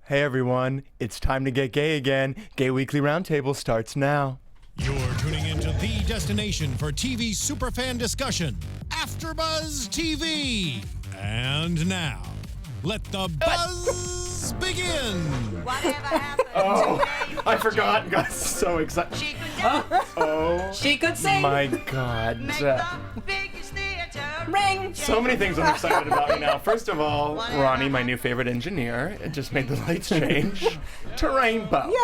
Hey everyone, it's time to get gay again. Gay Weekly Roundtable starts now. You're tuning into the destination for TV superfan discussion, AfterBuzz TV. And now, let the buzz begin. Whatever happened Oh, I forgot. I got so excited. She could dance, Oh She could sing. my God. make the biggest theater Ring. So many things I'm excited about right now. First of all, Ronnie, my new favorite engineer, it just made the lights change to rainbow. Yay!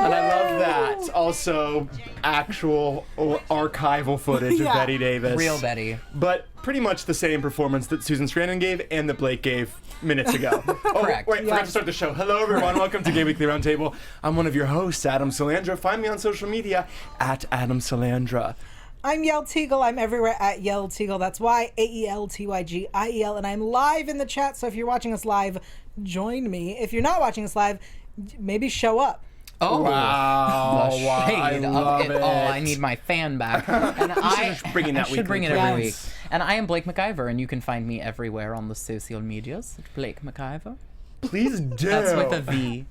And I love that. Also, actual archival footage of Yeah. Betty Davis. Real Betty. But pretty much the same performance that Susan Sarandon gave and that Blake gave minutes ago. Correct. Oh, wait, forgot to start the show. Hello, everyone. Welcome to Gay Weekly Roundtable. I'm one of your hosts, Adam Salandra. Find me on social media at Adam Salandra. I'm Yael Tygiel. I'm everywhere at Yael Tygiel. That's YAELTYGIEL. And I'm live in the chat. So if you're watching us live, join me. If you're not watching us live, maybe show up. Oh, Wow. the shade I of love it all. I need my fan back. And I should bring in that I should bring it weekly every week. presence. And I am Blake McIver, and you can find me everywhere on the social medias. Blake McIver. Please do. That's with a V.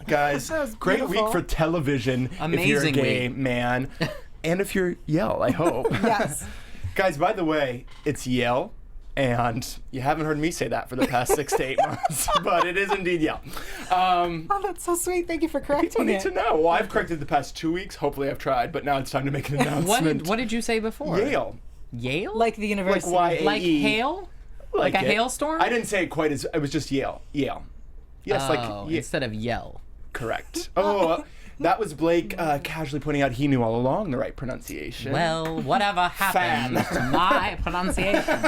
Guys, was great beautiful. week for television if you're a Amazing gay week. man. And if you're Yael, I hope. Yes. Guys, by the way, it's Yael. And you haven't heard me say that for the past 6 to 8 months, but it is indeed Yael. Oh, that's so sweet. Thank you for People correcting need it. to know. Well, I've corrected the past 2 weeks. Hopefully I've tried, but now it's time to make an announcement. What did you say before? Yale. Yale? Like the Like university. Y-A-E. Like hail? Like a it. hailstorm? I didn't say it quite as, it was just Yale. Yale. Yes, Oh, like, instead of yell. correct. Oh, that was Blake casually pointing out he knew all along the right pronunciation. Well, whatever happened to my pronunciation?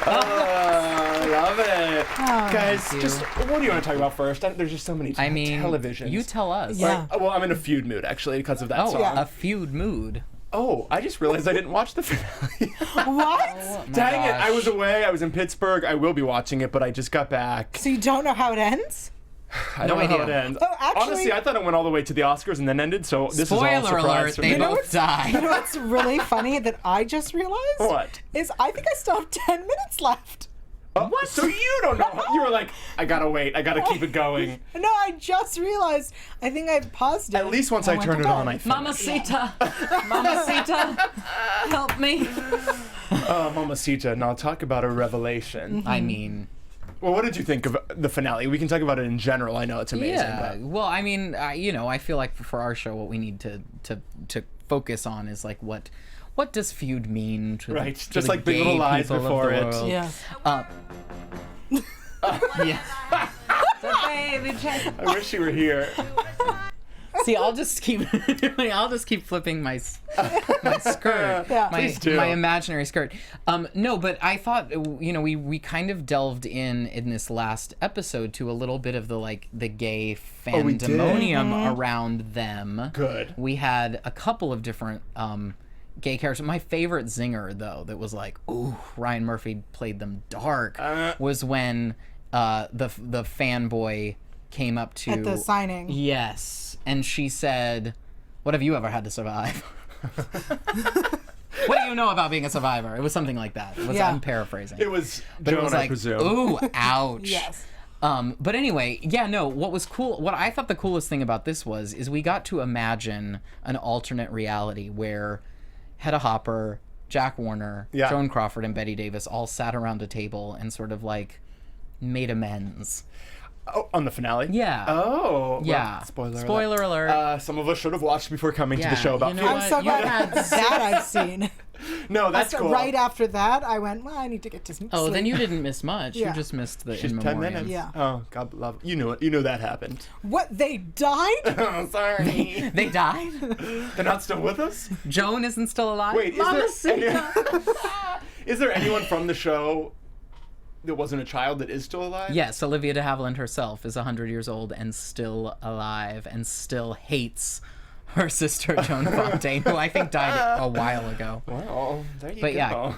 I love it. Guys, thank you. just what do you want to talk about first? There's just so many televisions. You tell us. Yeah. Well, I'm in a feud mood, actually, because of that Oh, song. a feud mood. Oh, I just realized I didn't watch the finale. What? Oh, my Dang it, I gosh. was away. I was in Pittsburgh. I will be watching it, but I just got back. So you don't know how it ends? I don't No know how it idea. ends. Oh, actually- Honestly, I thought it went all the way to the Oscars and then ended, so this is all Spoiler a surprise alert, for they me. both You know die. what's really funny that I just realized? What? Is I think I still have 10 minutes left. What? So you don't know. You were like, I gotta wait. I gotta keep it going. No, I just realized. I think I paused it. At least once I went turn to it on, bed. I think. Mamacita, Mamacita, help me. Mamacita. Now talk about a revelation. I mean, Well, what did you think of the finale? We can talk about it in general. I know it's amazing. yeah. Well, I mean, I feel like for our show, what we need to focus on is like what does feud mean to Right, the, to just the like Big gay Little Lies people of before the it. world. Yeah. Yeah. So baby, check. I wish you were here. See, I'll just keep flipping my skirt, Yeah. Please do. my imaginary skirt. No, but I thought we kind of delved in this last episode to a little bit of the gay we did? fandemonium around them. Good. We had a couple of different gay characters. My favorite zinger though, that was like, ooh, Ryan Murphy played them dark, was when the fanboy came up to At the signing. Yes. And she said, what have you ever had to survive? What do you know about being a survivor? It was something like that. Yeah. I'm paraphrasing. It was but Joan, it was I like, presume. ooh, ouch. Yes. But anyway, yeah, no, what was cool, what I thought the coolest thing about this is we got to imagine an alternate reality where Hedda Hopper, Jack Warner, Yeah. Joan Crawford, and Betty Davis all sat around a table and sort of like made amends. Oh, on the finale? Yeah. Oh. well, Yeah. spoiler alert. Some of us should have watched before coming to Yeah, the show about you know feud. I'm what? so You glad had that I've seen. No, that's So cool. right after that, I went, well, I need to get to sleep. Oh, then you didn't miss much. Yeah. You just missed the Just in 10 memoriam. minutes. Yeah. Oh, God love. You knew it. You knew that happened. What, they died? Oh, sorry. They died? They're not still with us? Joan isn't still alive? Wait, is there anyone from the show that wasn't a child that is still alive? Yes, Olivia de Havilland herself is 100 years old and still alive and still hates her sister Joan Fontaine, who I think died a while ago. Well, there you But go.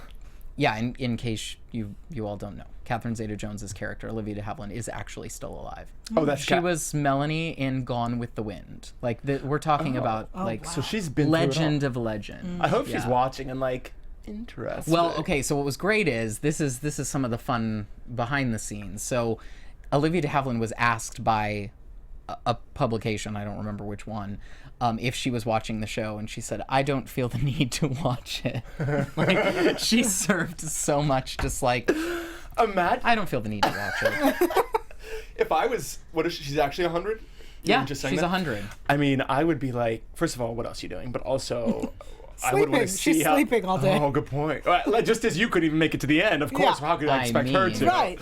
yeah, in case you all don't know, Catherine Zeta-Jones's character, Olivia de Havilland, is actually still alive. Oh, that's She was Melanie in Gone with the Wind. Like, we're talking about, like, wow. So she's been legend through of legend. it all. I hope she's Yeah. watching and like, interesting. Well, okay, so what was great is this is some of the fun behind the scenes. So Olivia de Havilland was asked by a publication, I don't remember which one, if she was watching the show, and she said, "I don't feel the need to watch it." Like, she served so much, just like, Imagine I don't feel the need to watch it. if I was, what is she's actually 100? Yeah, just saying she's that? 100. I mean, I would be like, first of all, what else are you doing? But also, I would want to see She's sleeping all day. Oh, good point. Just as you couldn't even make it to the end, of course. Yeah. How could I expect her to? Right.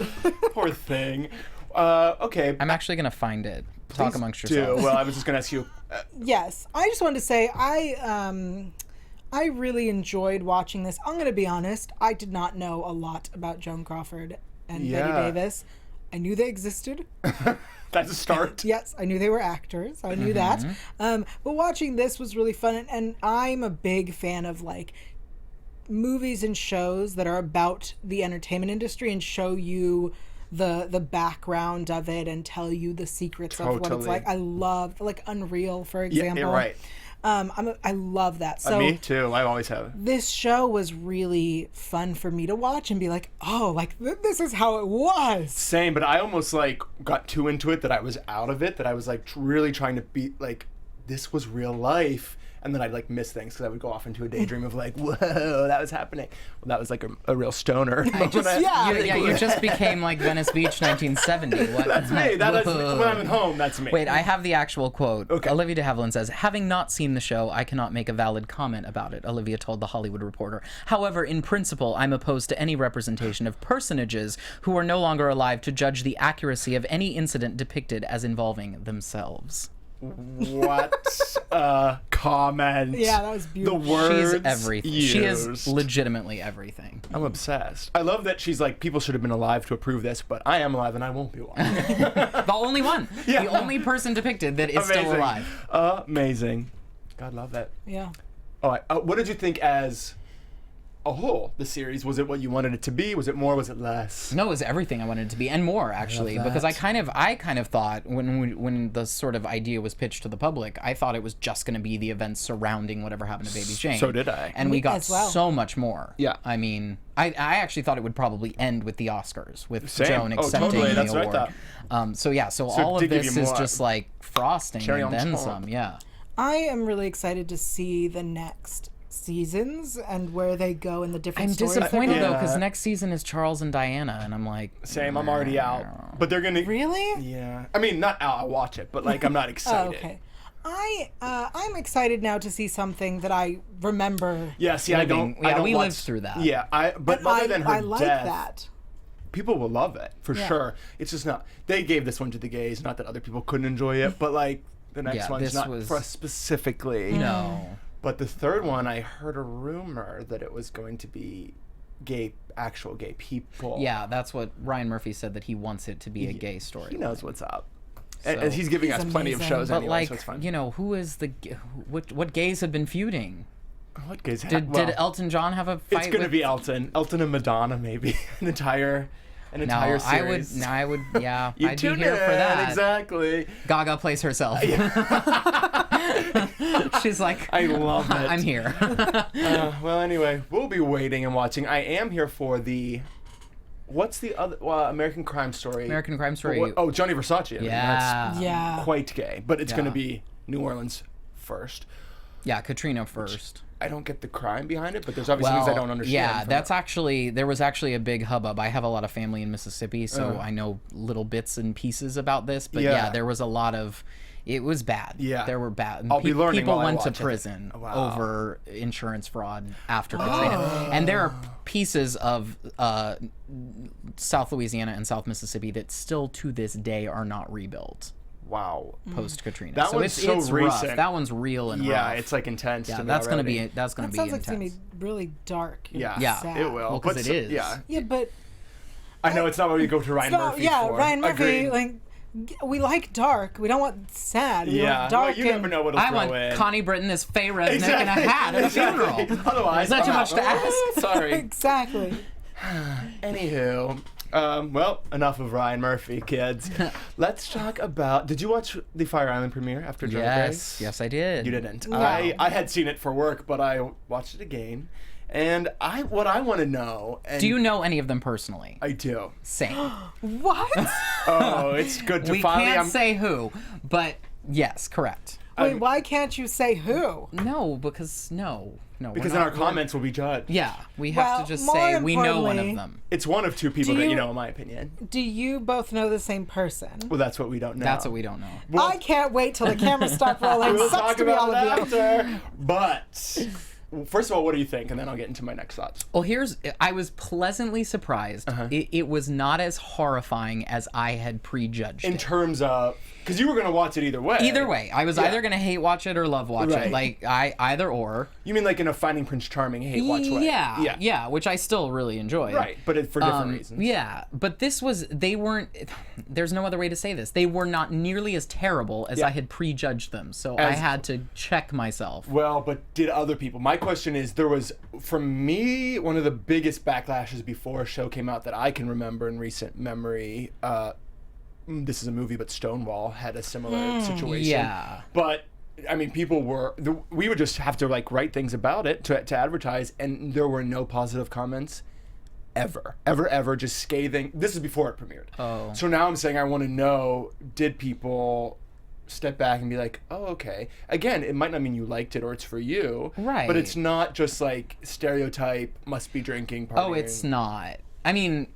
Poor thing. Okay. I'm actually going to find it. Talk Please amongst do. yourselves. Well, I was just going to ask you. Yes, I just wanted to say I really enjoyed watching this. I'm going to be honest. I did not know a lot about Joan Crawford and Yeah. Betty Davis. I knew they existed. That's a start. Yes, I knew they were actors. I knew that. But watching this was really fun, and I'm a big fan of like movies and shows that are about the entertainment industry and show you the background of it and tell you the secrets of what it's Totally. like. I love like Unreal, for example. Yeah, right. I love that. So Me too. I always have. this show was really fun for me to watch and be like, oh, like this is how it was. Same, but I almost like got too into it that I was out of it. That I was like really trying to be like, this was real life. And then I'd like miss things because I would go off into a daydream of like, whoa, that was happening. Well, that was like a real stoner. Yeah. You just became like Venice Beach 1970. What? That's me. That is, when I'm at home, that's me. Wait, I have the actual quote. Okay. Olivia de Havilland says, "Having not seen the show, I cannot make a valid comment about it," Olivia told The Hollywood Reporter. "However, in principle, I'm opposed to any representation of personages who are no longer alive to judge the accuracy of any incident depicted as involving themselves." What a comment. Yeah, that was beautiful. The words She's everything. used. She is legitimately everything. I'm obsessed. I love that she's like, people should have been alive to approve this, but I am alive and I won't be one. The only one. Yeah. The only person depicted that is still alive. Amazing. God, love that. Yeah. All right. What did you think as a whole, the series? Was it what you wanted it to be? Was it more? Was it less? No, it was everything I wanted it to be, and more actually, that. because I kind of thought when the sort of idea was pitched to the public, I thought it was just going to be the events surrounding whatever happened to Baby Jane. So did I. And we got as well. so much more. Yeah. I mean, I actually thought it would probably end with the Oscars, with Same. Joan Oh, accepting totally. the That's what I award. thought. So all it of did give this you is more. just like frosting Cherry and on then top. some. Yeah. I am really excited to see the next seasons and where they go in the different I'm stories. disappointed though, Yeah. because next season is Charles and Diana, and I'm like, Same. I'm already out. But they're gonna. Really? Yeah. I mean, not out. I'll watch it, but like, I'm not Oh, excited. okay. I'm excited now to see something that I remember. Yeah. See, I don't. Yeah, I don't we watch, lived through that. Yeah. But And other than her I like death, that. people will love it for Yeah. sure. It's just not. They gave this one to the gays. Not that other people couldn't enjoy it, but like the next Yeah, one's this not was- for us specifically. no. But the third one, I heard a rumor that it was going to be actual gay people. Yeah, that's what Ryan Murphy said, that he wants it to be a gay story. He knows what's up. And So- he's giving He's us plenty of amazing. shows But anyway, like, so it's fine. you know, who is what gays have been feuding? What gays Did Elton John have a fight? It's gonna with, be Elton and Madonna, maybe an entire No, series. I would. Yeah, You I'd be tune here in, for that. exactly. Gaga plays herself. She's like, I love it. I'm here. Well, anyway, we'll be waiting and watching. I am here for what's the other American Crime Story? American Crime Story. Oh, Johnny Versace. I mean, that's Yeah. quite gay, but it's Yeah. gonna be New Orleans first. Yeah, Katrina first. I don't get the crime behind it, but there's obviously things I don't understand. Yeah, from that's it. actually, there was actually a big hubbub. I have a lot of family in Mississippi, so I know little bits and pieces about this. But Yeah. yeah, there was a lot of, it was bad. Yeah. There were bad. I'll be learning People while I went to watch it. prison Wow. over insurance fraud after Katrina. And there are pieces of South Louisiana and South Mississippi that still to this day are not rebuilt Wow. post Katrina. That so one's it's so rough. recent. That one's real and Yeah, rough. it's like intense. Yeah, to me that's gonna already. be That be sounds like it's gonna intense. be really dark. and Yeah, Yeah. sad. it will. Well, 'cause But it is. Yeah, Yeah, but I know it's not what we go to Ryan no, Murphy yeah, for. Ryan Murphy. Agreed. Like, we like dark. We don't want sad. We Yeah, want dark. well, you never and- know what'll I throw want in. Connie Britton as Faye Redneck Exactly. in a hat at a funeral. Otherwise, Is that too I'm much out. to ask? Sorry. Exactly. Anywho, well, enough of Ryan Murphy, kids. Let's talk about. Did you watch the Fire Island premiere after Drag Race? Yes, I did. You didn't. No. I had seen it for work, but I watched it again, And what I want to know. And Do you know any of them personally? I do. Same. What? Oh, it's good to We finally. can't say who, but yes, correct. Wait, why can't you say who? No, because Because then our comments will be judged. Yeah, we have Well, to just more say we know one importantly- of them. It's one of two people Do that you you- know, in my opinion. Do you both know the same person? Well, that's what we don't know. That's what we don't know. Well, I can't wait till the cameras stop rolling. we'll Sucks talk to be about all it of you. after. But first of all, what do you think? And then I'll get into my next thoughts. Well, I was pleasantly surprised. Uh-huh. It was not as horrifying as I had prejudged In it. terms of, because you were going to watch it either way. Either way, I was Yeah. either gonna hate watch it or love watch Right. it. Like either or. You mean like in a Finding Prince Charming hate watch way? Yeah, which I still really enjoy. Right, but for different reasons. Yeah, but they weren't. There's no other way to say this. They were not nearly as terrible as Yeah. I had prejudged them. So I had to check myself. Well, but did other people? My question is, there was, for me, one of the biggest backlashes before a show came out that I can remember in recent memory. This is a movie, but Stonewall had a similar situation. Yeah. But I mean, we would just have to like write things about it to advertise, and there were no positive comments. Ever, just scathing. This is before it premiered. Oh. So now I'm saying I want to know, did people step back and be like, oh, okay. Again, it might not mean you liked it or it's for you. Right. But it's not just like stereotype, must be drinking, partying. Oh, it's not. I mean,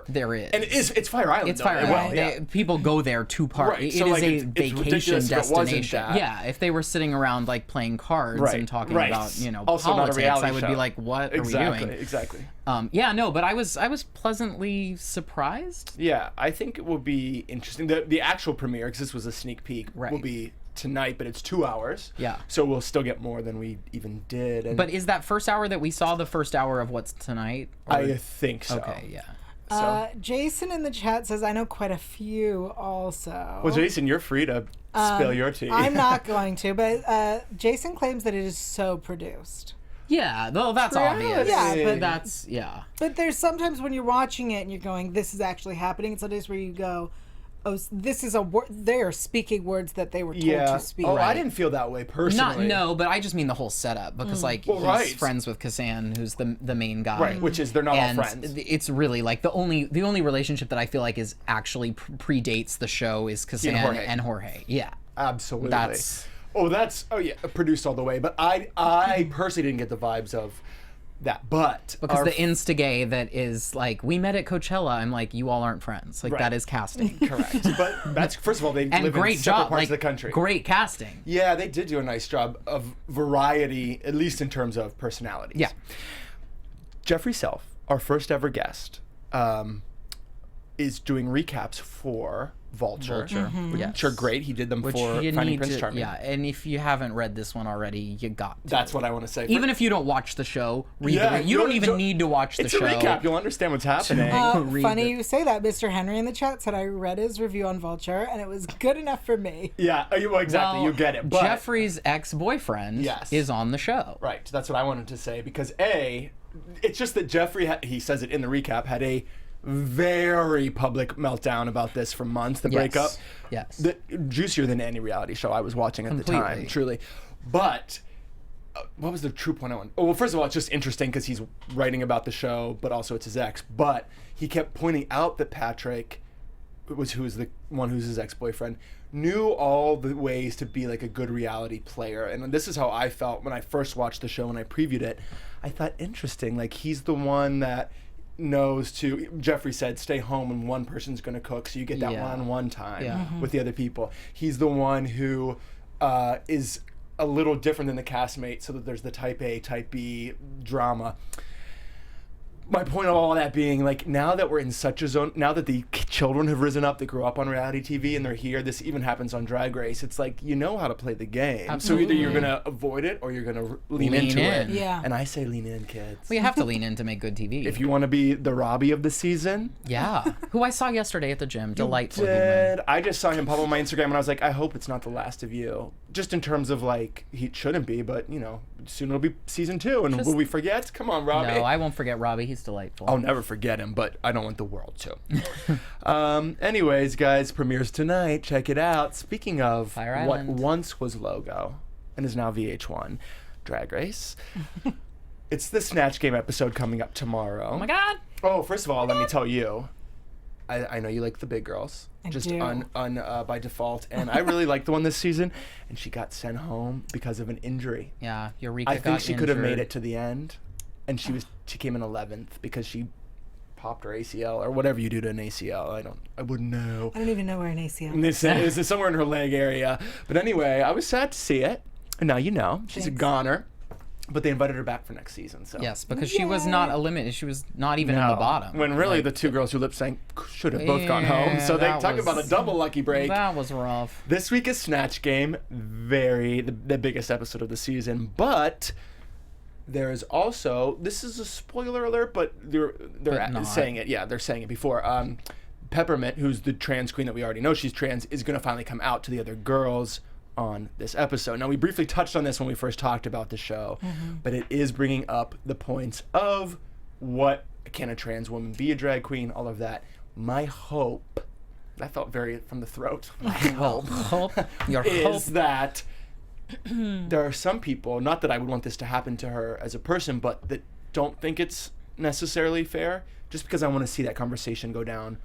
there is. And it's Fire Island. It's though, Fire as Island. well, yeah. People go there to party. Right, It so, is like, a it's vacation ridiculous if it wasn't destination. that. Yeah, if they were sitting around like playing cards Right, and talking right. about Also not a politics, reality I would be show. like, what are we doing? Exactly. Yeah, no, but I was pleasantly surprised. Yeah, I think it will be interesting. The actual premiere, because this was a sneak peek, will Right. be tonight, but it's 2 hours. Yeah. So we'll still get more than we even did. And But is that first hour that we saw the first hour of what's tonight? Or- I think so. Okay, yeah. So, Jason in the chat says, I know quite a few also. well, Jason, you're free to spill your tea. I'm not going to, but Jason claims that it is so produced. Yeah, well, that's obvious. Yeah, but- that's, yeah. But there's sometimes when you're watching it and you're going, this is actually happening. It's sometimes where you go, oh, this is a word. They are speaking words that they were told to speak. Oh, I Right. didn't feel that way personally. But I just mean the whole setup because like Well, he's right. friends with Kassan, who's the main guy. Right, which is they're not all and friends. it's really like the only relationship that I feel like is actually predates the show is Kassan Jorge. and Jorge. Yeah. Absolutely. That's- produced all the way. But I personally didn't get the vibes of that. But Because our- the Insta-gay that is like, we met at Coachella, I'm like, you all aren't friends. Like, Right. that is casting. correct. But that's, first of all, they And live great in separate job. parts Like, of the country. great casting. Yeah, they did do a nice job of variety, at least in terms of personalities. Yeah. Jeffrey Self, our first ever guest, is doing recaps for Vulture. Which yes. are great. He did them Which for you Finding need Prince to, Charming. yeah. And if you haven't read this one already, you got to. That's what I want to say. Even if you don't watch the show, read Yeah, the You don't even need to watch the it's show. a recap. You'll understand what's happening. Read Funny it. you say that. Mr. Henry in the chat said I read his review on Vulture and it was good enough for me. Yeah, well, exactly. Well, You get it. But, Jeffrey's ex-boyfriend Yes. is on the show. right, that's what I wanted to say because it's just that Jeffrey, he says it in the recap, had a very public meltdown about this for months, the breakup. Yes. Juicier than any reality show I was watching at the time, Completely. truly. But what was the true point I want? Oh, well, first of all, it's just interesting because he's writing about the show, but also it's his ex. But he kept pointing out that Patrick, who's the one who's his ex-boyfriend, knew all the ways to be like a good reality player. And this is how I felt when I first watched the show and I previewed it. I thought, interesting, like he's the one that knows to, Jeffrey said, stay home and one person's going to cook so you get that Yeah. one-on-one time Yeah. with the other people. He's the one who is a little different than the castmate so that there's the type A, type B drama. My point of all that being, like, now that we're in such a zone, now that the children have risen up, they grew up on reality TV and they're here, this even happens on Drag Race, it's like, you know how to play the game. Absolutely. So either you're going to avoid it or you're going to lean into it. in. Yeah. And I say lean in, kids. Well, you have to lean in to make good TV. If you want to be the Robbie of the season, Yeah. Who I saw yesterday at the gym. Delightful human. did. I just saw him pop on my Instagram and I was like, I hope it's not the last of you. Just in terms of like, he shouldn't be, but you know, soon it'll be season 2 and will we forget? Come on, Robbie. No, I won't forget Robbie. He's delightful. I'll never forget him, but I don't want the world to. Anyways, guys, premieres tonight. Check it out. Speaking of Fire what Island. once was Logo and is now VH1, Drag Race. It's the Snatch Game episode coming up tomorrow. Oh my God. Oh, first of all, let me tell you, I know you like the big girls, just do. by default, and I really like the one this season. And she got sent home because of an injury. Yeah, Eureka I got think she could have made injured. it to the end, and she came in 11th because she popped her ACL or whatever you do to an ACL. I wouldn't know. I don't even know where an ACL is. This is somewhere in her leg area. But anyway, I was sad to see it, and now you know she's a goner. But they invited her back for next season. So Yes, because she was not eliminated. She was not even in the bottom. When really Like, the two girls who lip sync should have both gone home. So they that talk about a was- double lucky break. That was rough. This week is Snatch Game, the biggest episode of the season. But there is also, this is a spoiler alert, but they're not. saying it. Yeah, they're saying it before. Peppermint, who's the trans queen that we already know she's trans, is going to finally come out to the other girls on this episode. Now, we briefly touched on this when we first talked about the show, but it is bringing up the points of what can a trans woman be a drag queen, all of that. My hope, that felt very from the throat, my hope Your is hope. that there are some people, not that I would want this to happen to her as a person, but that don't think it's necessarily fair, just because I want to see that conversation go down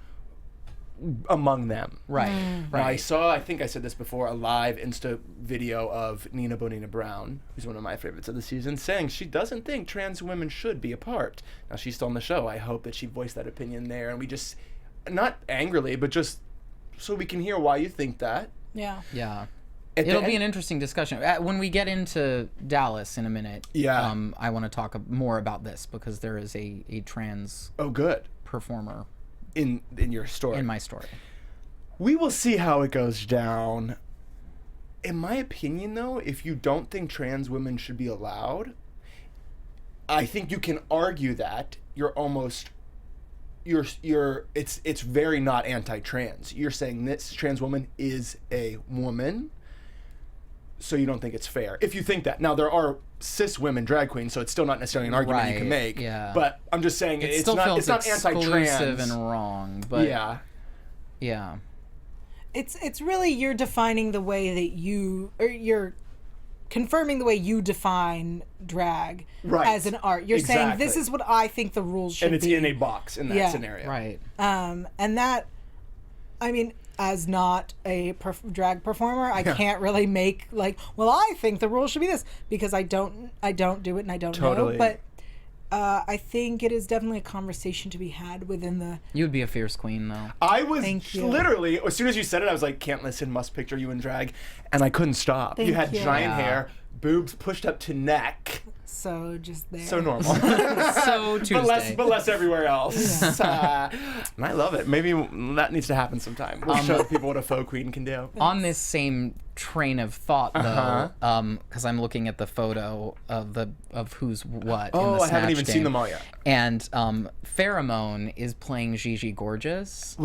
among them. Right. Now, Right. I think I said this before, a live Insta video of Nina Bonina Brown, who's one of my favorites of the season, saying she doesn't think trans women should be a part. Now, she's still on the show. I hope that she voiced that opinion there, and we just, not angrily, but just so we can hear why you think that. Yeah. Yeah. At the It'll be end- an interesting discussion. When we get into Dallas in a minute, Yeah. I want to talk more about this because there is a trans Oh, good. performer In your story. in my story. We will see how it goes down. In my opinion, though, if you don't think trans women should be allowed, I think you can argue that it's very not anti-trans. You're saying this trans woman is a woman, so you don't think it's fair. If you think that. Now, there are cis women drag queens, so it's still not necessarily an argument you can Right, make. yeah. But I'm just saying It it's still not feels anti-trans. exclusive and wrong, but yeah. yeah. It's really you're defining the way that you're confirming the way you define drag Right. as an art. You're saying this Exactly. is what I think the rules should And it's be. in a box in that Yeah. scenario. Right. And that, I mean, as not a drag performer, I can't really make like, well, I think the rule should be this because I don't do it and I don't Totally. know. But I think it is definitely a conversation to be had within the. You would be a fierce queen, though. I was Thank you. literally, as soon as you said it, I was like, can't listen, must picture you in drag. And I couldn't stop. You Thank had you. giant Yeah. hair, boobs pushed up to neck. So just there. So normal. So Tuesday. but less everywhere else. And I love it. Maybe that needs to happen sometime. We'll show people what a faux queen can do. On this same train of thought, though, because I'm looking at the photo of who's what. in Oh, the I haven't Snatch even seen Game. them all yet. And Pheromone is playing Gigi Gorgeous,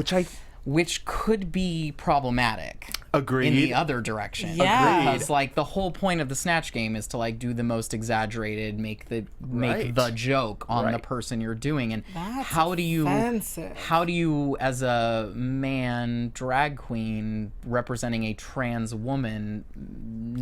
which could be problematic. Agreed. In the other direction. Yeah. Agreed. Because like the whole point of the Snatch Game is to like do the most exaggerated, make Right. the joke on the Right. person you're doing. And That's how do you offensive. as a man drag queen representing a trans woman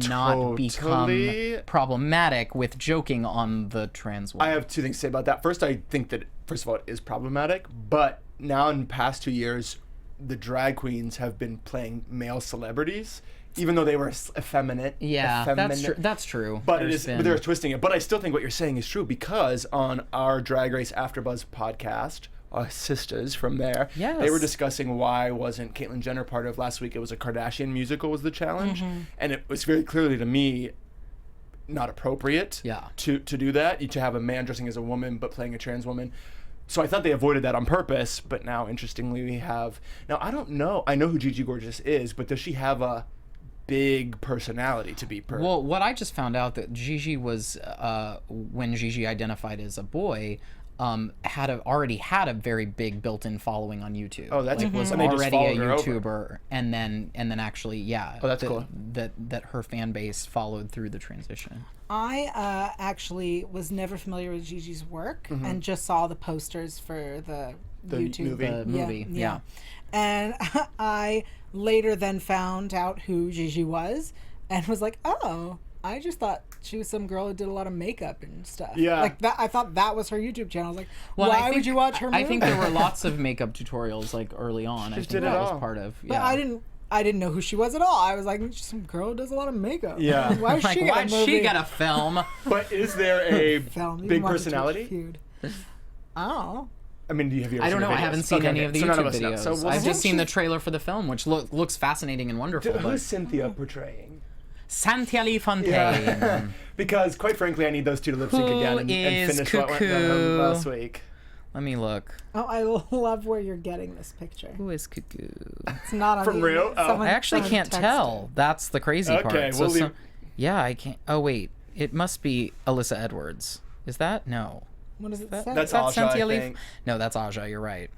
not become Totally. problematic with joking on the trans woman? I have two things to say about that. First, I think that, first of all, it is problematic. But now in the past 2 years, the drag queens have been playing male celebrities, even though they were effeminate. Yeah, that's true. effeminate. That's true. But There's but they're twisting it. But I still think what you're saying is true because on our Drag Race AfterBuzz podcast, our sisters from there, Yes. they were discussing why wasn't Caitlyn Jenner part of last week. It was a Kardashian musical was the challenge, and it was very clearly to me not appropriate. Yeah. To do that, to have a man dressing as a woman but playing a trans woman. So I thought they avoided that on purpose, but now interestingly we have. Now I don't know. I know who Gigi Gorgeous is, but does she have a big personality to be Well, what I just found out that Gigi was when Gigi identified as a boy, already had a very big built-in following on YouTube. Oh, that's was and they just already a followed her over. YouTuber, and then actually, yeah. Oh, that's cool. That her fan base followed through the transition. I actually was never familiar with Gigi's work and just saw the posters for the YouTube movie. The movie, yeah. And I later then found out who Gigi was and was like, oh, I just thought she was some girl who did a lot of makeup and stuff. Yeah. Like that. I thought that was her YouTube channel. I was like, Well, why would you watch her movie? I think there were lots of makeup tutorials like early on. I think did it that all. was part of. But I didn't know who she was at all. I was like, she's some girl who does a lot of makeup. Yeah. Why is Like, she why'd she get a film? But is there a film? You big watch a personality? Feud. Oh. I mean, have you ever I seen don't know. the I videos? haven't seen Okay, any okay. of the So none YouTube us know. videos. So we'll I've see. just seen the trailer for the film, which looks fascinating and wonderful. Who's But Cynthia portraying? Cynthia Lee Fontaine. Yeah. Because, quite frankly, I need those two to lip sync Who again and is finish what went Cuckoo? down last week. Let me look. Oh, I love where you're getting this picture. Who is Cuckoo? It's not on For the- real? Oh. someone- I actually someone can't texted. tell. That's the crazy part. Okay, we'll leave- Yeah, I can't. Oh wait, it must be Alyssa Edwards. Is that no? What does it say? That's Is that Aja, Cynthia I Lee? think. No, that's Aja. You're right.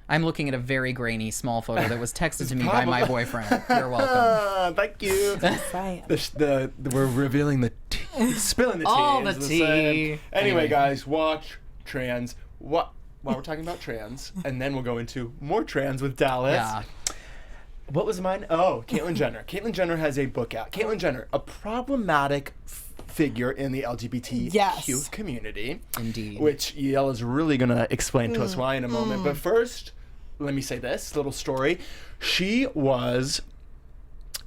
I'm looking at a very grainy small photo that was texted to me by my boyfriend. You're welcome. Thank you. Saying. We're revealing the tea, spilling the tea. All as the we're tea. saying. Anyway, Anyway. guys, watch trans. While we're talking about trans, and then we'll go into more trans with Dallas. Yeah. What was mine? Oh, Caitlyn Jenner. Caitlyn Jenner has a book out. Caitlyn Jenner, a problematic figure in the LGBTQ Yes. community. Indeed. Which Yael is really going to explain to us why in a moment. But first, let me say this little story.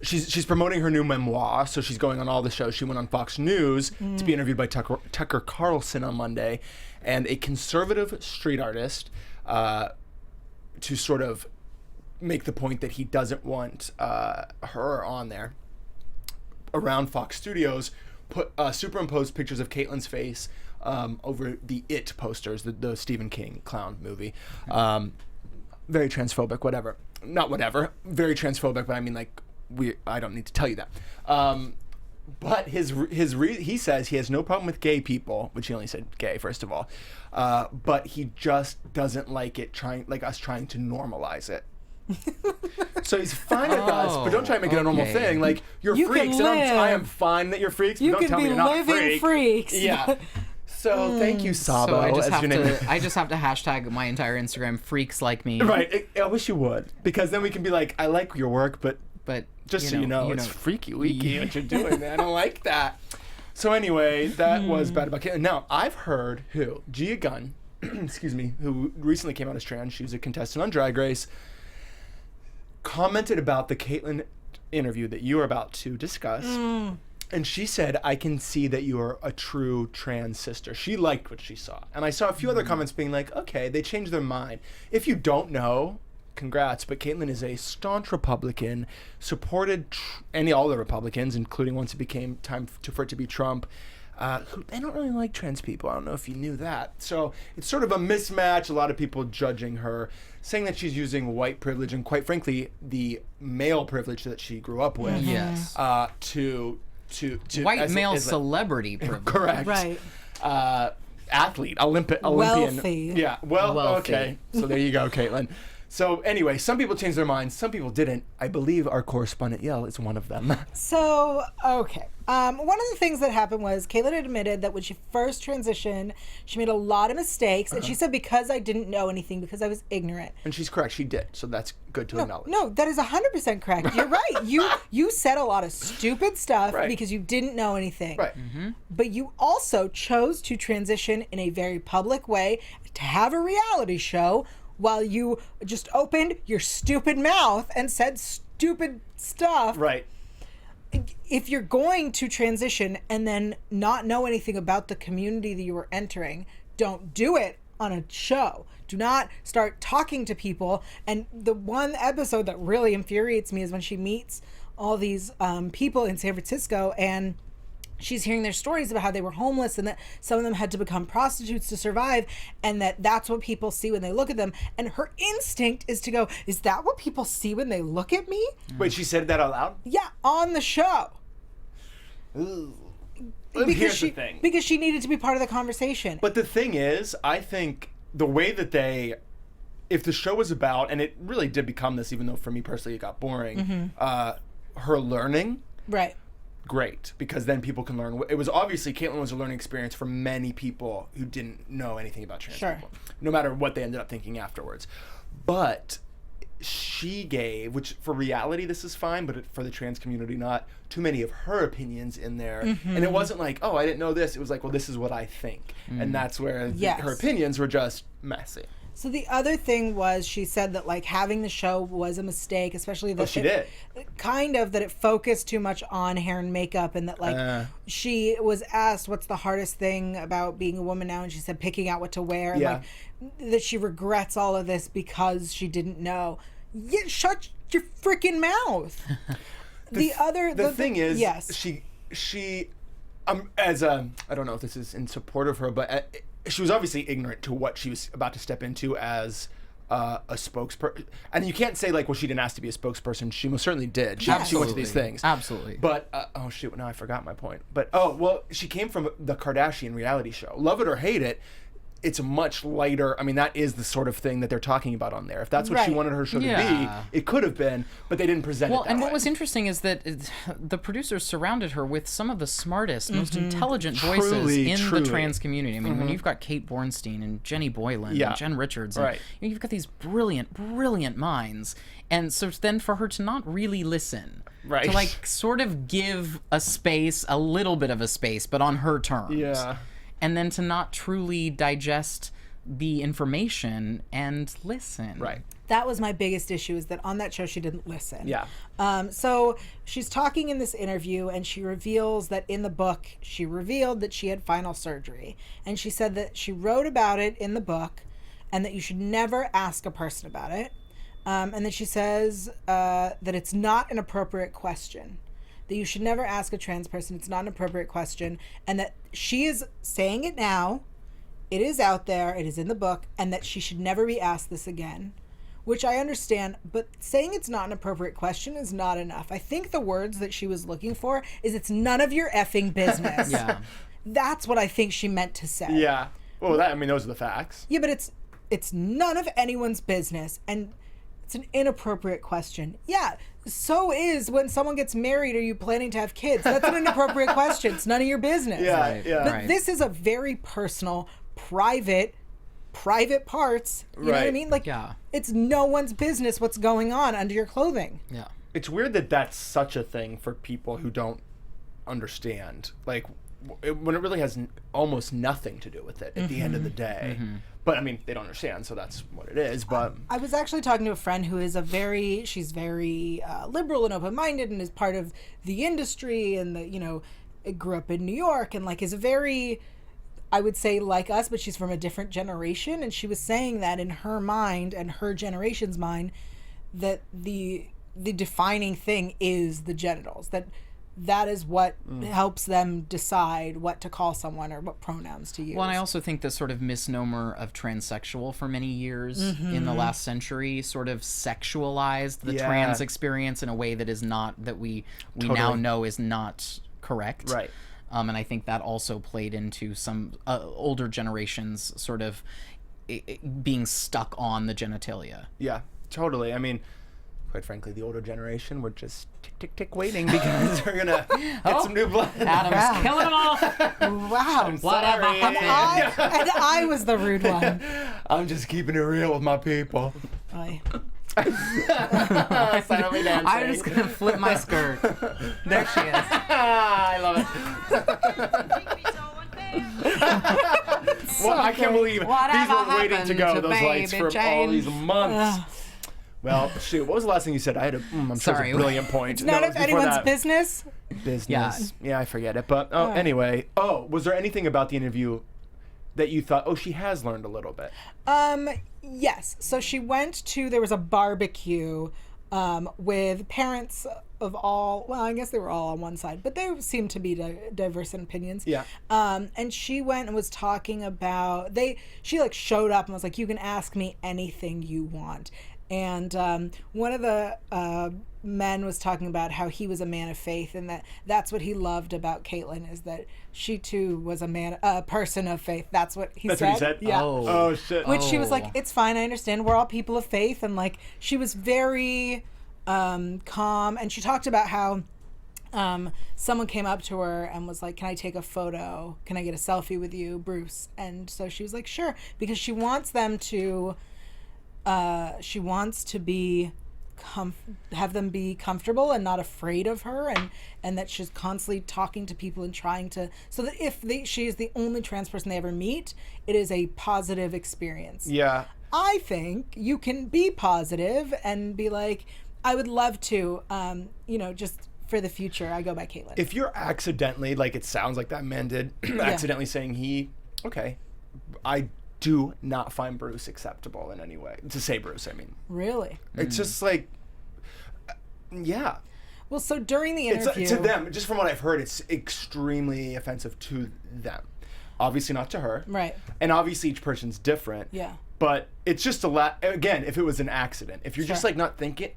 She's promoting her new memoir, so she's going on all the shows. She went on Fox News to be interviewed by Tucker Carlson on Monday, and a conservative street artist to sort of make the point that he doesn't want her on there around Fox Studios, superimposed pictures of Caitlyn's face over the It posters, the Stephen King clown movie. Very transphobic, whatever. Not whatever. Very transphobic, but I mean, like, I don't need to tell you that. But he says he has no problem with gay people, which he only said gay, first of all. But he just doesn't like us trying to normalize it. So he's fine with us, but don't try to make it a normal okay. thing. Like, you're You freaks, can and I am live. fine that you're freaks, but You don't can tell me be you're not living freaks. Yeah. So thank you, Sabo. So I just as have your name. to. I just have to hashtag my entire Instagram freaks like me. Right. I wish you would, because then we can be like, I like your work, but But just so you know, it's freaky weaky what you're doing, man. I don't like that. So anyway, that was bad about Caitlyn. Now, I've heard Gia Gunn, excuse me, who recently came out as trans, she was a contestant on Drag Race, commented about the Caitlyn interview that you are about to discuss. And she said, I can see that you are a true trans sister. She liked what she saw. And I saw a few other comments being like, okay, they changed their mind. If you don't know, congrats, but Caitlyn is a staunch Republican, supported all the Republicans, including once it became time for it to be Trump. They don't really like trans people. I don't know if you knew that. So it's sort of a mismatch. A lot of people judging her, saying that she's using white privilege and, quite frankly, the male privilege that she grew up with. Yes. To White male as celebrity privilege. correct. Right. Athlete, Olympian. Wealthy. Yeah. Well, Wealthy. okay. So there you go, Caitlyn. So anyway, some people changed their minds, some people didn't. I believe our correspondent Yael is one of them. So, okay. One of the things that happened was Caitlyn admitted that when she first transitioned, she made a lot of mistakes. And she said, because I didn't know anything, because I was ignorant. And she's correct, she did. So that's good to acknowledge. No, that is 100% correct. You're right. You said a lot of stupid stuff Right. because you didn't know anything. Right. But you also chose to transition in a very public way to have a reality show while you just opened your stupid mouth and said stupid stuff. Right. If you're going to transition and then not know anything about the community that you were entering, don't do it on a show. Do not start talking to people. And the one episode that really infuriates me is when she meets all these people in San Francisco and she's hearing their stories about how they were homeless and that some of them had to become prostitutes to survive, and that's what people see when they look at them. And her instinct is to go, is that what people see when they look at me? Wait, she said that out loud? Yeah, on the show. Here's the thing. Because she needed to be part of the conversation. But the thing is, I think the way that if the show was about, and it really did become this, even though for me personally it got boring, her learning, right. great, because then people can learn. It was obviously, Caitlyn was a learning experience for many people who didn't know anything about trans Sure. people, no matter what they ended up thinking afterwards. But she gave, which for reality this is fine, but for the trans community not, too many of her opinions in there. And it wasn't like, oh, I didn't know this. It was like, well, this is what I think. And that's where her opinions were just messy. So the other thing was, she said that like having the show was a mistake, especially that she did. Kind of that it focused too much on hair and makeup, and that like she was asked what's the hardest thing about being a woman now, and she said picking out what to wear, and like that she regrets all of this because she didn't know. Yeah, shut your freaking mouth. The thing is, yes, she as a, I don't know if this is in support of her, but she was obviously ignorant to what she was about to step into as a spokesperson. And you can't say like, well, she didn't ask to be a spokesperson. She most certainly did. She went to these things. Absolutely. But, oh shoot, now I forgot my point. But, she came from the Kardashian reality show. Love it or hate it, it's a much lighter, I mean, that is the sort of thing that they're talking about on there. If that's what she wanted her show to be, it could have been, but they didn't present it that way. Well, and what was interesting is that the producers surrounded her with some of the smartest, most intelligent voices in the trans community. I mean, when you've got Kate Bornstein and Jenny Boylan and Jen Richards, and you've got these brilliant, brilliant minds. And so then for her to not really listen, to like sort of give a space, a little bit of a space, but on her terms. Yeah. And then to not truly digest the information and listen. Right. That was my biggest issue, is that on that show she didn't listen. Yeah. So she's talking in this interview, and she reveals that in the book, she revealed that she had final surgery. And she said that she wrote about it in the book, and that you should never ask a person about it. And then she says that it's not an appropriate question. That you should never ask a trans person. It's not an appropriate question. And that she is saying it now. It is out there. It is in the book. And that she should never be asked this again. Which I understand. But saying it's not an appropriate question is not enough. I think the words that she was looking for is, it's none of your effing business. That's what I think she meant to say. Yeah. Well, those are the facts. Yeah, but it's none of anyone's business. And it's an inappropriate question. Yeah. So is when someone gets married, are you planning to have kids? That's an inappropriate question. It's none of your business. But this is a very personal, private parts. You know what I mean? Like, it's no one's business what's going on under your clothing. Yeah. It's weird that that's such a thing for people who don't understand. Like, when it really has almost nothing to do with it at the end of the day. But I mean, they don't understand, so that's what it is. But I was actually talking to a friend who is she's very liberal and open-minded, and is part of the industry, and grew up in New York, and like is a very, I would say, like us, but she's from a different generation. And she was saying that in her mind and her generation's mind, that the defining thing is the genitals. That is what helps them decide what to call someone or what pronouns to use. Well, and I also think the sort of misnomer of transsexual for many years in the last century sort of sexualized the trans experience in a way that is not, that we now know is not correct. Right. And I think that also played into some older generations sort of being stuck on the genitalia. Yeah, totally. I mean, quite frankly, the older generation, we're just tick waiting because we're gonna get some new blood. Adam's killing them all. Wow. I'm sorry. And I was the rude one. I'm just keeping it real with my people. Aye. Silently dancing. I'm just gonna flip my skirt. There she is. I love it. Well, I can't believe these were waiting to go. Those lights for all these months. Well, shoot, what was the last thing you said? I had I'm sure it's a brilliant point. It's none of anyone's business. Yeah, I forget it. But anyway, was there anything about the interview that you thought, she has learned a little bit? Yes. So she there was a barbecue with parents of all, I guess they were all on one side, but they seemed to be diverse in opinions. Yeah. And she went and was talking about, she like showed up and was like, you can ask me anything you want. And one of the men was talking about how he was a man of faith, and that's what he loved about Caitlyn, is that she too was a person of faith. That's what he said. That's what he said? Yeah. Oh shit. Which she was like, it's fine, I understand. We're all people of faith. And like, she was very calm. And she talked about how someone came up to her and was like, can I take a photo? Can I get a selfie with you, Bruce? And so she was like, sure, because she wants them to she wants to be have them be comfortable and not afraid of her, and that she's constantly talking to people and trying to, so that if she is the only trans person they ever meet, it is a positive experience. Yeah. I think you can be positive and be like, I would love to, just for the future, I go by Caitlyn. If you're accidentally, like it sounds like that man did, accidentally saying I do not find Bruce acceptable in any way. To say Bruce, I mean. Really? It's just like, yeah. Well, so during the interview... It's to them, just from what I've heard, it's extremely offensive to them. Obviously not to her. Right. And obviously each person's different. Yeah. But it's just again, if it was an accident, if you're just like not thinking...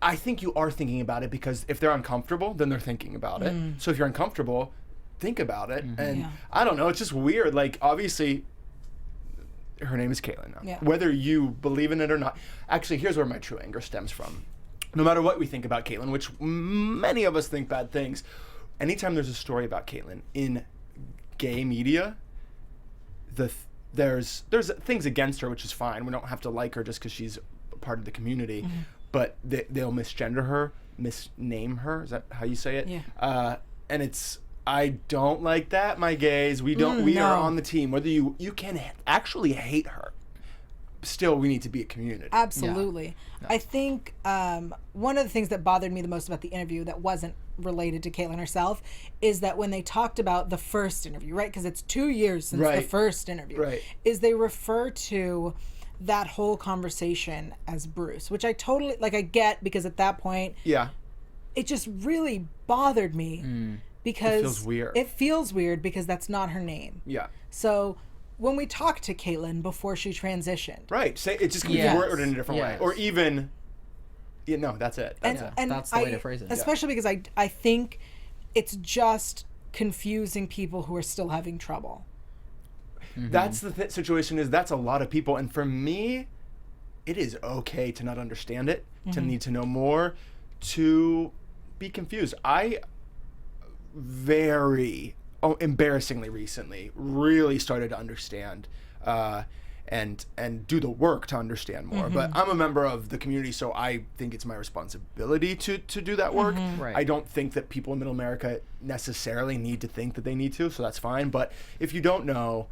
I think you are thinking about it, because if they're uncomfortable, then they're thinking about it. So if you're uncomfortable, think about it. And I don't know, it's just weird. Like, obviously... her name is Caitlyn now. Yeah. Whether you believe in it or not. Actually, here's where my true anger stems from. No matter what we think about Caitlyn, which many of us think bad things, anytime there's a story about Caitlyn in gay media, there's things against her, which is fine. We don't have to like her just because she's a part of the community. But they'll misgender her, misname her. Is that how you say it? Yeah. And it's... I don't like that, my gays. We are on the team. Whether you can actually hate her, still we need to be a community. Absolutely. Yeah. I think one of the things that bothered me the most about the interview that wasn't related to Caitlyn herself is that when they talked about the first interview, right? Because it's 2 years since the first interview. Right. Is they refer to that whole conversation as Bruce, which I totally, I get, because at that point, it just really bothered me. Because it feels weird because that's not her name. Yeah. So when we talked to Caitlyn before she transitioned, right? Say it just can be worded in a different way, or even, that's it. That's the way to phrase it. Especially because I think it's just confusing people who are still having trouble. That's the situation. That's a lot of people, and for me, it is okay to not understand it, to need to know more, to be confused. I very embarrassingly recently really started to understand and do the work to understand more. But I'm a member of the community, so I think it's my responsibility to do that work. Right. I don't think that people in middle America necessarily need to think that they need to, so that's fine. But if you don't know,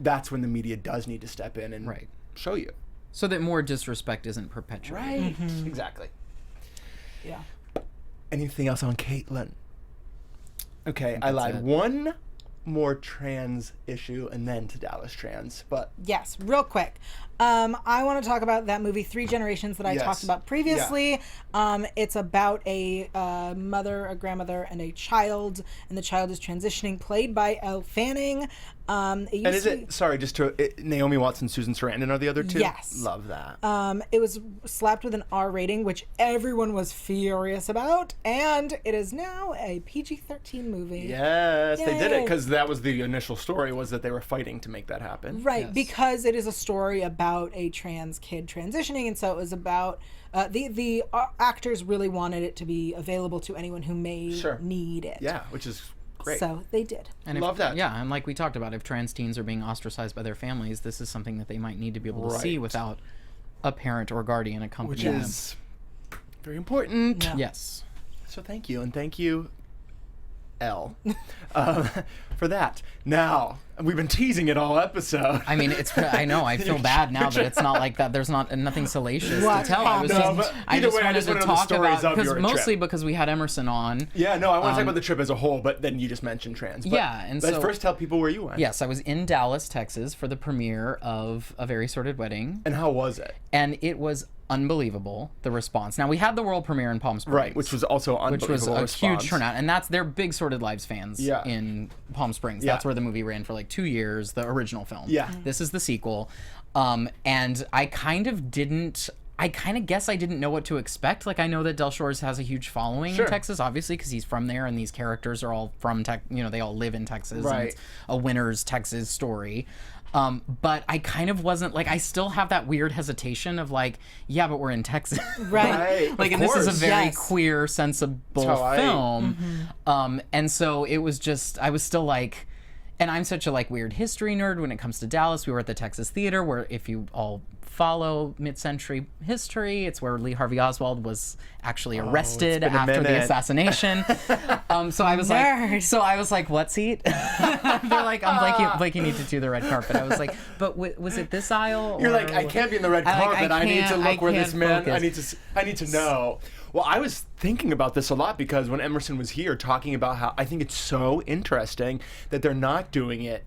that's when the media does need to step in and show you, so that more disrespect isn't perpetuated. Right. Exactly. Yeah. Anything else on Caitlyn? Okay, I lied. One more trans issue and then to Dallas Trans, but... Yes, real quick. I want to talk about that movie 3 Generations that I talked about previously. Yeah. It's about a mother, a grandmother, and a child, and the child is transitioning, played by Elle Fanning. Naomi Watts and Susan Sarandon are the other two? Yes. Love that. It was slapped with an R rating, which everyone was furious about, and it is now a PG-13 movie. Yes, Yay. They did it, because that was the initial story, was that they were fighting to make that happen. Right, because it is a story about a trans kid transitioning, and so it was about... the actors really wanted it to be available to anyone who may need it. Yeah, which is... great. So they did. And love that. Yeah, and like we talked about, if trans teens are being ostracized by their families, this is something that they might need to be able to see without a parent or guardian accompanying them. Which is very important. Yeah. Yes. So thank you, and thank you, Elle, for that. Now, we've been teasing it all episode. I mean, I know, I feel bad now that it's not like that. There's nothing salacious to tell. I just wanted to talk about, mostly because we had Emerson on. Yeah, no, I want to talk about the trip as a whole, but then you just mentioned trans. But let's first tell people where you went. Yes, I was in Dallas, Texas for the premiere of A Very Sordid Wedding. And how was it? And it was unbelievable, the response. Now, we had the world premiere in Palm Springs. Right, which was also unbelievable. Which was a huge turnout. And they're big Sordid Lives fans in Palm Springs. That's where the movie ran for like 2 years, the original film. Yeah. This is the sequel. And I kind of guess I didn't know what to expect. Like, I know that Del Shores has a huge following in Texas, obviously, because he's from there, and these characters are all from they all live in Texas. Right. And it's a winner's Texas story. But I kind of wasn't, like, I still have that weird hesitation of, like, yeah, but we're in Texas. Right. Like, and this is a very queer, sensible film. And so it was just, I was still like, and I'm such a, like, weird history nerd when it comes to Dallas. We were at the Texas Theater, where if you all follow mid-century history. It's where Lee Harvey Oswald was actually arrested been a after the minute. assassination. So I was like, what seat? They're like, Blake, you need to do the red carpet. I was like, but was it this aisle? You're or- like, I can't be in the red I, like, carpet. I I need to can't- look where this can't man. focus. I need to know. Well, I was thinking about this a lot because when Emerson was here talking about how I think it's so interesting that they're not doing it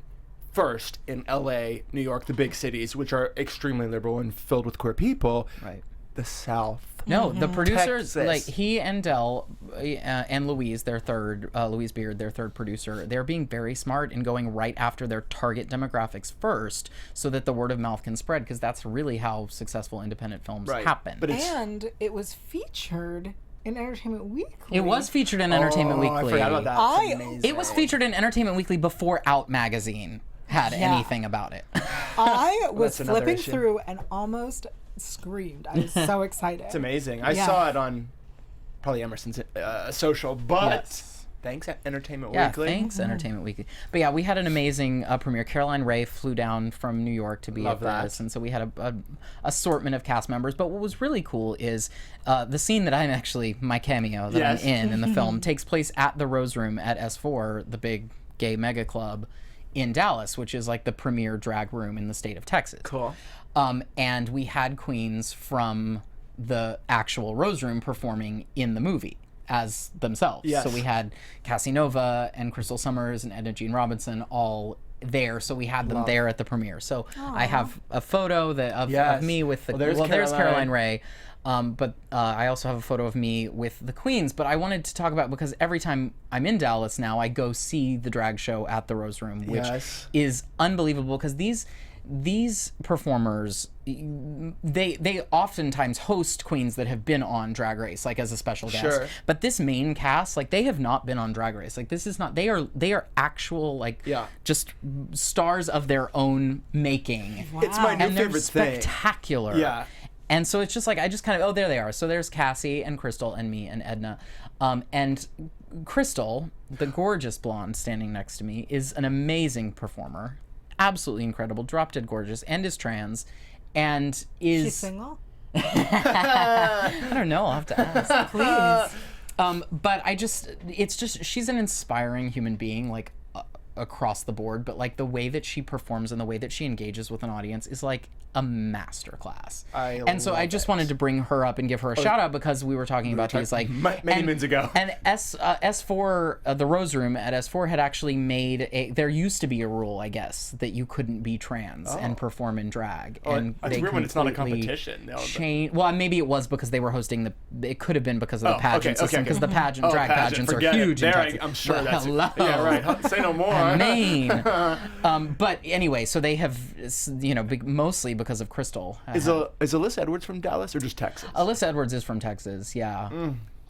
first in LA, New York, the big cities, which are extremely liberal and filled with queer people. Right. The South. No, the producers, Texas. like he and Del and Louise, their third, Louise Beard, their third producer, they're being very smart in going right after their target demographics first so that the word of mouth can spread, because that's really how successful independent films Right. happen. But it's And it was featured in Entertainment Weekly. it was featured in Entertainment Weekly. I forgot about that. I- It's amazing. It was featured in Entertainment Weekly before Out magazine had anything about it. I was That's another flipping issue. through and almost screamed. I was so excited. It's amazing. I Yeah. saw it on probably Emerson's social, but Yes. thanks Entertainment Yeah, Weekly. thanks, Entertainment Weekly. But yeah, we had an amazing premiere. Caroline Rhea flew down from New York to be Love at this, that. and so we had a assortment of cast members. But what was really cool is the scene that I'm actually, my cameo that Yes. I'm in the film takes place at the Rose Room at S4, the big gay mega club in Dallas, which is like the premier drag room in the state of Texas. Cool. And we had queens from the actual Rose Room performing in the movie as themselves. Yes. So we had Cassie Nova and Crystal Summers and Edna Jean Robinson all there. So we had them there at the premiere. So I have a photo of Yes. me with the Well, there's there's Caroline. Caroline Rhea. But I also have a photo of me with the queens. But I wanted to talk about, because every time I'm in Dallas now, I go see the drag show at the Rose Room, which Yes. is unbelievable, because these performers, they oftentimes host queens that have been on Drag Race, like as a special guest. Sure. But this main cast, like, they have not been on Drag Race. Like, this is not, they are actual, like, Yeah. just stars of their own making. It's my new And they're favorite thing. spectacular. Yeah. And so it's just like, I just kind of, oh, there they are. So there's Cassie and Crystal and me and Edna. And Crystal, the gorgeous blonde standing next to me, is an amazing performer. Absolutely incredible, drop dead gorgeous, and is trans, and is... She's single? I don't know, I'll have to ask. Please. But it's just, she's an inspiring human being, like, across the board, but, like, the way that she performs and the way that she engages with an audience is, like, a masterclass. And so I love just it. wanted to bring her up and give her a shout out, because we were talking about these, like... many moons ago. And S4, the Rose Room at S4 had actually made there used to be a rule, I guess, that you couldn't be trans and perform in drag. And it's they weird when it's not a completely competition. No, but- Well, maybe it was because they were hosting it could have been because of the Oh, pageant okay, system, because okay. the drag pageants are forget it. huge in There, Texas. I'm sure Well, that's hello. Yeah, right. Say no more. Maine. But anyway, so they have, mostly because of Crystal. Is Alyssa Edwards from Dallas or just Texas? Alyssa Edwards is from Texas, yeah.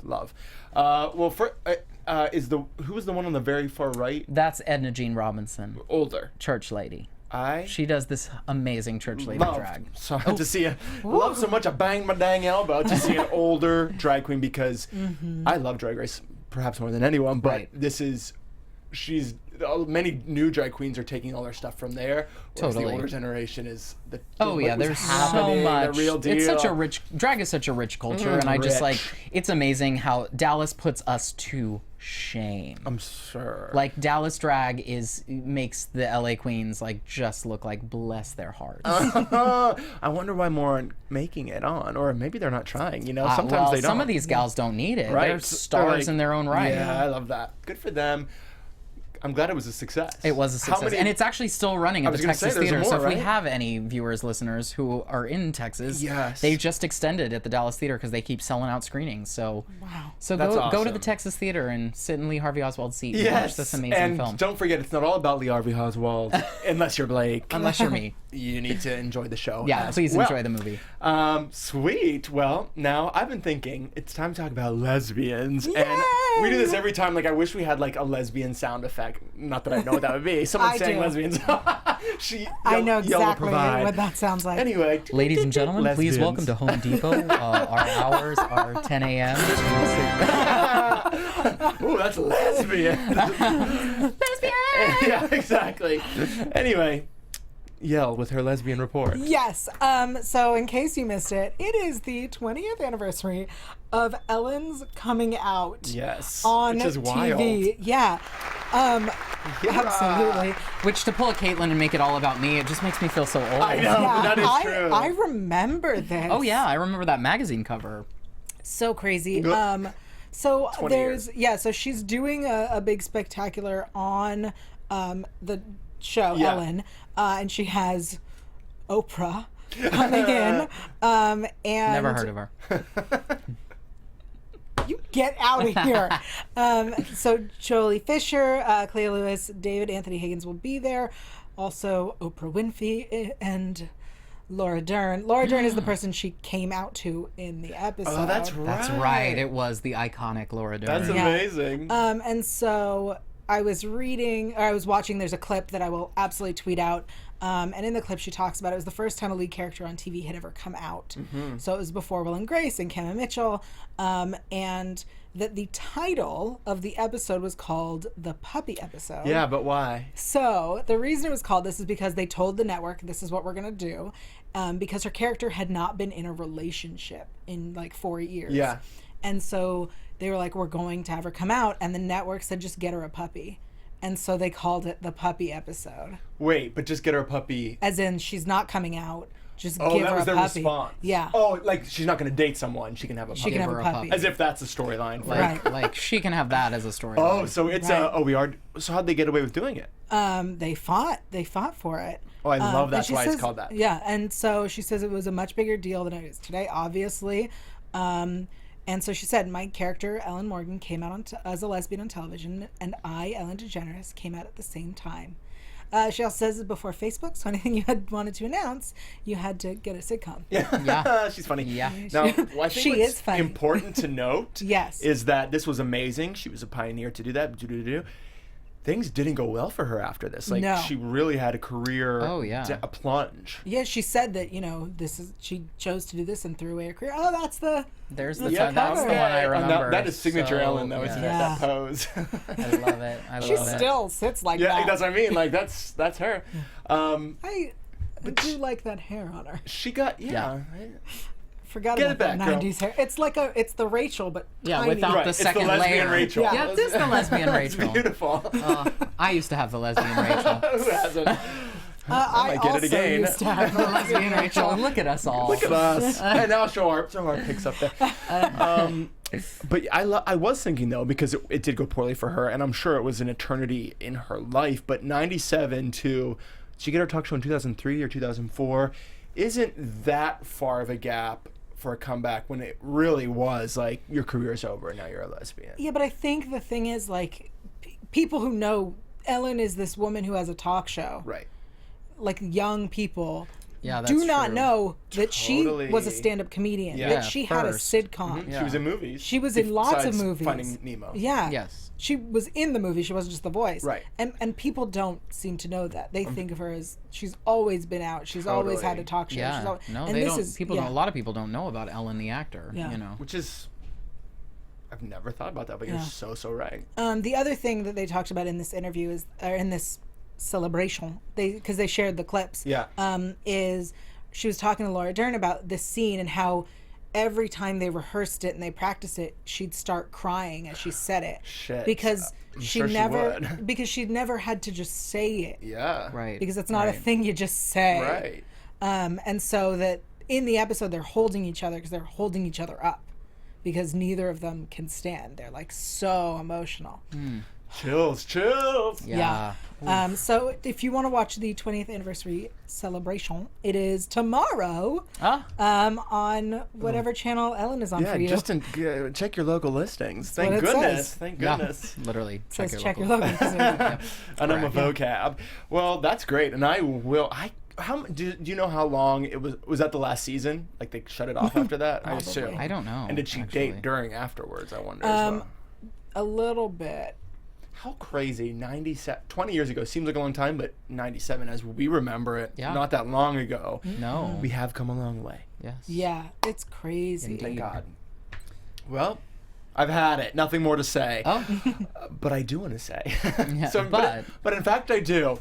Love. Well, who was the one on the very far right? That's Edna Jean Robinson, Older. church lady. I She does this amazing church lady love drag. so to see love so much I banged my dang elbow to see an older drag queen, because I love Drag Race perhaps more than anyone, but Right. many new drag queens are taking all their stuff from there. Whereas Totally. the older generation is the Oh yeah, what's there's so happening, much. the real deal. It's such a rich drag is such a rich culture, and I just like rich. it's amazing how Dallas puts us to shame. I'm sure. Like Dallas drag makes the LA queens like just look like bless their hearts. I wonder why more aren't making it on, or maybe they're not trying. Sometimes well, they don't. some of these gals don't need it. right? They're So stars like- in their own right. Yeah, I love that. Good for them. I'm glad it was a success. It was a How success, many- and it's actually still running at was the gonna say, Texas there's Theater. more, So if we right? have any viewers, listeners who are in Texas, Yes. they just extended at the Dallas Theater because they keep selling out screenings. So, so That's go to the awesome. Texas Theater and sit in Lee Harvey Oswald's seat and Yes, watch this amazing and film. don't forget, it's not all about Lee Harvey Oswald, unless you're Blake. Unless you're me. You need to enjoy the show. Yeah, as please well. enjoy the movie. Sweet. Well, now I've been thinking it's time to talk about lesbians, and we do this every time. Like, I wish we had like a lesbian sound effect. Not that I know what that would be. Someone I saying do. lesbians. I know Yael will exactly provide. what that sounds like. Anyway, Ladies and gentlemen, please welcome to Home Depot. Our hours are 10 a.m. Ooh, that's lesbian. Lesbian! Yeah, exactly. Anyway, Yael with her lesbian report. Yes. So in case you missed it, it is the 20th anniversary of Ellen's coming out. Yes. On Which is wild. TV. Yeah. Absolutely. Which, to pull a Caitlyn and make it all about me, it just makes me feel so old. I know, but that is true. I remember this. Oh yeah, I remember that magazine cover. So crazy. So 20 there's so she's doing a big spectacular on the show Ellen, and she has Oprah coming in, and Never heard of her. You get out of here. So Jolie Fisher, Clea Lewis, David Anthony Higgins will be there. Also Oprah Winfrey and Laura Dern. Laura Dern is the person she came out to in the episode. Oh, that's right. That's right. It was the iconic Laura Dern. That's amazing. And so I was watching, there's a clip that I will absolutely tweet out. And in the clip she talks about it was the first time a lead character on TV had ever come out. So it was before Will and Grace and Kim and Mitchell. And that the title of the episode was called The Puppy Episode. Yeah, but why? So the reason it was called this is because they told the network, this is what we're going to do. Because her character had not been in a relationship in like 4 years. Yeah. And so they were like, we're going to have her come out. And the network said, just get her a puppy. And so they called it The Puppy Episode. Wait, but just get her a puppy. As in, she's not coming out. Just Oh, give that her was a their puppy. response. Yeah. Oh, like she's not going to date someone. She can have a puppy. She can have her a a puppy. puppy. As if that's a storyline. for Right. Like she can have that as a story. Oh, so it's Right. So how'd they get away with doing it? They fought for it. Oh, I love and that's she why says- it's called that. Yeah, and so she says it was a much bigger deal than it is today, obviously. And so she said, my character, Ellen Morgan, came out as a lesbian on television, and I, Ellen DeGeneres, came out at the same time. She also says it before Facebook, so anything you had wanted to announce, you had to get a sitcom. Yeah. She's funny. Yeah. Now, I think She what's is funny. important to note Yes. is that this was amazing. She was a pioneer to do that. Things didn't go well for her after this. Like, No. she really had a career, Oh, yeah. a plunge. Yeah, she said that, she chose to do this and threw away her career. Oh, that's the... There's the Yeah, that's the one I and remember. that is signature So, Ellen, though, isn't it? Yeah. That pose. I love it. I She love it. still sits like Yeah, that. that's what I mean. Like, that's her. I do like that hair on her. She got, Forgot Get about it back, that girl. 90s hair. It's the Rachel, but Yeah, tiny. without Right, the it's the second lesbian layer. Rachel. Yeah, this is the lesbian It's Rachel. beautiful. I used to have the lesbian Rachel. Who hasn't? I might get it also again. used to have The lesbian Rachel. And look at us all. Look at us. And now show our pics up there. But I was thinking, though, because it did go poorly for her, and I'm sure it was an eternity in her life, but 97 to, did she get her talk show in 2003 or 2004? Isn't that far of a gap for a comeback when it really was like, your career's over and now you're a lesbian? Yeah, but I think the thing is, like, people who know Ellen is this woman who has a talk show. Right. Like, young people Yeah, that's do not true. know that Totally. she was a stand-up comedian, Yeah. that she had a First. sitcom. She was in movies. She was in lots of Besides movies. Finding Nemo. Yeah. Yes. She was in the movie. She wasn't just the voice. Right. And people don't seem to know that. They think of her as she's always been out. She's always had a Totally. talk show. She's Yeah. always, No, and they this don't. is, People yeah. don't. A lot of people don't know about Ellen the actor. Yeah. You know. Which is, I've never thought about that, but Yeah. you're so right. The other thing that they talked about in this interview is, or in this celebration, because they shared the clips. Yeah. Is she was talking to Laura Dern about this scene and how every time they rehearsed it and they practiced it, she'd start crying as she said it. Shit. Because I'm she sure she never, would. because she'd never had to just say it. Yeah. Right. Because it's not a right. thing you just say. Right. And so that in the episode they're holding each other because they're holding each other up because neither of them can stand. They're like so emotional. Chills. Yeah. So if you want to watch the 20th anniversary celebration, it is tomorrow on whatever channel Ellen is on Yeah, for you. just check your local listings. Thank what it goodness. says. Thank Yeah. goodness. Literally. Says check your local. logo. And I'm a vocab. Well, that's great, and I will. Do you know how long it was? Was that the last season? Like they shut it off after that? I assume. I don't know. And did she actually. date during afterwards? I wonder. As well. A little bit. How crazy! 20 years ago seems like a long time, but 97, as we remember it, Yeah. not that long ago. No. We have come a long way. Yes. Yeah, it's crazy. Thank God. Well, I've had it. Nothing more to say. Oh. But I do want to say. Yeah, but in fact, I do.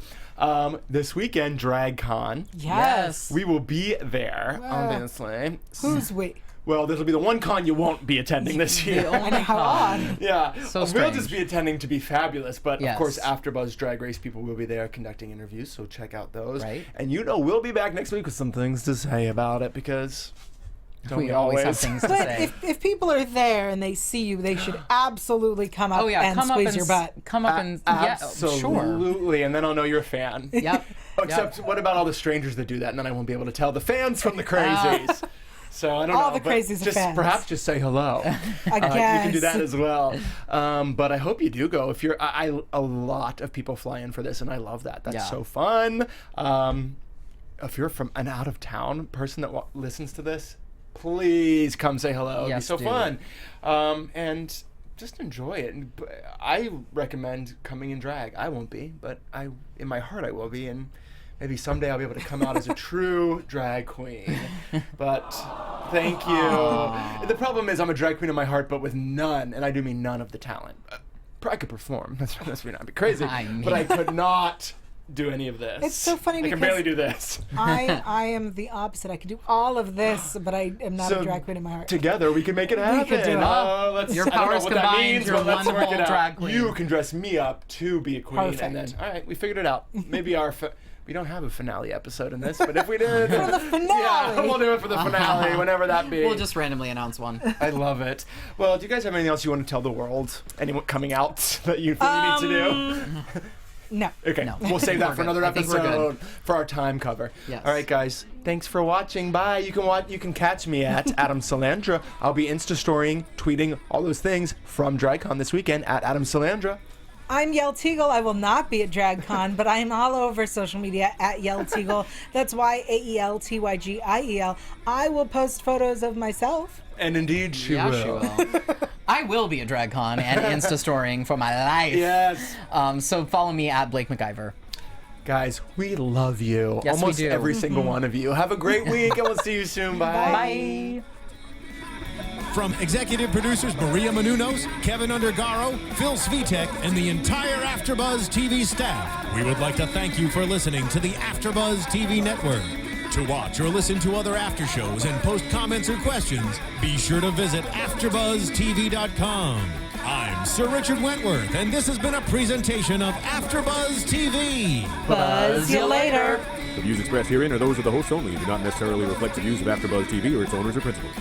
This weekend, DragCon. Yes. We will be there, obviously. Who's we? Well, this will be the one con you won't be attending this year. I know, how odd. Yeah. So we'll strange. just be attending to be fabulous, but Yes. of course, AfterBuzz Drag Race people will be there conducting interviews, so check out those. Right. And we'll be back next week with some things to say about it because don't We always have things to But say. if people are there and they see you, they should absolutely come up and come squeeze up your butt. Come up and yeah, sure. Absolutely, and then I'll know you're a fan. Yep. Except, what about all the strangers that do that, and then I won't be able to tell the fans from the crazies. So I don't know. All the but crazies are just fans. perhaps just say hello. I guess. You can do that as well. But I hope you do go. If you're, a lot of people fly in for this, and I love that. That's so fun. If you're from an out of town person that listens to this, please come say hello. It'd be so fun. And just enjoy it. And I recommend coming in drag. I won't be, but in my heart I will be, and maybe someday I'll be able to come out as a true drag queen. But thank you. Aww. The problem is I'm a drag queen in my heart, but with none, and I do mean none of the talent. I could perform. That's me not be crazy, but I could not do any of this. It's so funny I because can barely do this. I am the opposite. I can do all of this, but I am not a drag queen in my heart. Together we can make it happen. We could do it. Your I don't know powers what that combined, means, you're but let's one work whole it out. drag queen. You can dress me up to be a queen, Perfect. and then all right, we figured it out. Maybe we don't have a finale episode in this, but if we did, For the finale. yeah, we'll do it for the finale, whenever that be. We'll just randomly announce one. I love it. Well, do you guys have anything else you want to tell the world? Anyone coming out that you feel you need to do? No. Okay, No. we'll save that We're for good. another I think we're episode good. for our time cover. Yes. All right, guys. Thanks for watching. Bye. You can catch me at Adam Salandra. I'll be Insta-storying, tweeting, all those things from DragCon this weekend at Adam Salandra. I'm Yael Tygiel. I will not be at DragCon, but I'm all over social media at Yael Tygiel. That's YAELTYGIEL. I will post photos of myself. And indeed, she Yeah, will. she will. I will be at DragCon and Insta-storying for my life. Yes. So follow me at Blake McIver. Guys, we love you. Yes, we Almost do. every single one of you. Have a great week, and we'll see you soon. Bye. Bye. From executive producers Maria Menounos, Kevin Undergaro, Phil Svitek, and the entire AfterBuzz TV staff, we would like to thank you for listening to the AfterBuzz TV network. To watch or listen to other after shows and post comments or questions, be sure to visit AfterBuzzTV.com. I'm Sir Richard Wentworth, and this has been a presentation of AfterBuzz TV. Buzz you later. The views expressed herein are those of the hosts only and do not necessarily reflect the views of AfterBuzz TV or its owners or principals.